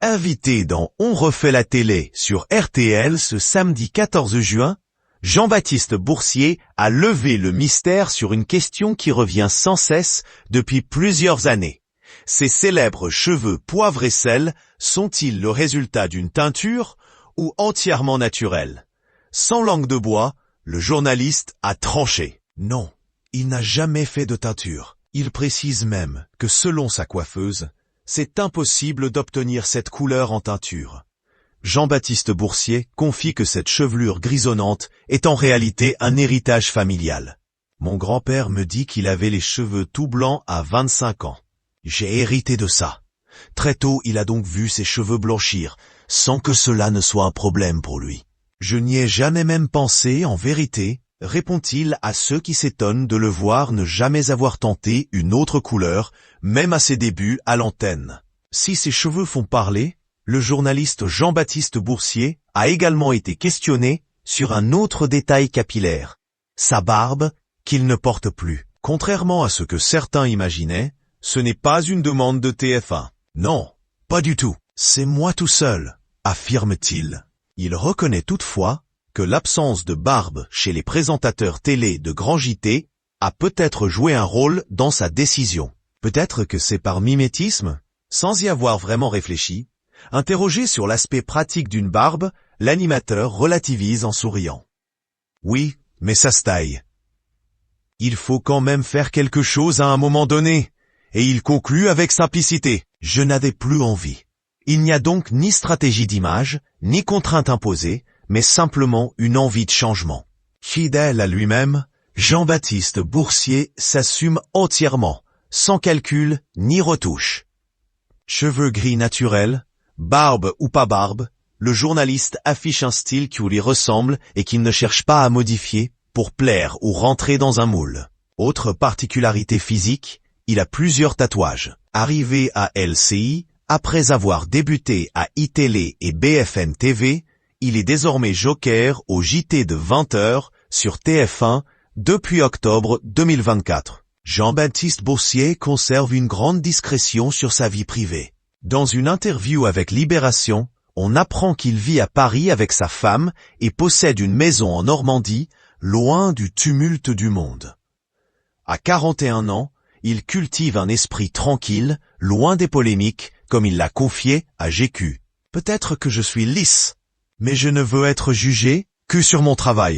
Invité dans On refait la télé sur RTL ce samedi 14 juin, Jean-Baptiste Boursier a levé le mystère sur une question qui revient sans cesse depuis plusieurs années. Ces célèbres cheveux poivre et sel sont-ils le résultat d'une teinture ou entièrement naturels? Sans langue de bois, le journaliste a tranché. Non, il n'a jamais fait de teinture. Il précise même que selon sa coiffeuse, c'est impossible d'obtenir cette couleur en teinture. Jean-Baptiste Boursier confie que cette chevelure grisonnante est en réalité un héritage familial. Mon grand-père me dit qu'il avait les cheveux tout blancs à 25 ans. J'ai hérité de ça. Très tôt, il a donc vu ses cheveux blanchir, sans que cela ne soit un problème pour lui. Je n'y ai jamais même pensé, en vérité, répond-il à ceux qui s'étonnent de le voir ne jamais avoir tenté une autre couleur, même à ses débuts à l'antenne. Si ses cheveux font parler, le journaliste Jean-Baptiste Boursier a également été questionné sur un autre détail capillaire. Sa barbe, qu'il ne porte plus. Contrairement à ce que certains imaginaient, ce n'est pas une demande de TF1. Non, pas du tout. C'est moi tout seul, affirme-t-il. Il reconnaît toutefois que l'absence de barbe chez les présentateurs télé de Grand JT a peut-être joué un rôle dans sa décision. Peut-être que c'est par mimétisme, sans y avoir vraiment réfléchi. Interrogé sur l'aspect pratique d'une barbe, l'animateur relativise en souriant. Oui, mais ça se taille. Il faut quand même faire quelque chose à un moment donné, et il conclut avec simplicité. Je n'avais plus envie. Il n'y a donc ni stratégie d'image, ni contrainte imposée, mais simplement une envie de changement. Fidèle à lui-même, Jean-Baptiste Boursier s'assume entièrement, sans calcul ni retouche. Cheveux gris naturels, barbe ou pas barbe, le journaliste affiche un style qui lui ressemble et qu'il ne cherche pas à modifier pour plaire ou rentrer dans un moule. Autre particularité physique, il a plusieurs tatouages. Arrivé à LCI, après avoir débuté à iTélé et BFM TV, il est désormais joker au JT de 20h sur TF1 depuis octobre 2024. Jean-Baptiste Boursier conserve une grande discrétion sur sa vie privée. Dans une interview avec Libération, on apprend qu'il vit à Paris avec sa femme et possède une maison en Normandie, loin du tumulte du monde. À 41 ans, il cultive un esprit tranquille, loin des polémiques, comme il l'a confié à GQ. Peut-être que je suis lisse, mais je ne veux être jugé que sur mon travail.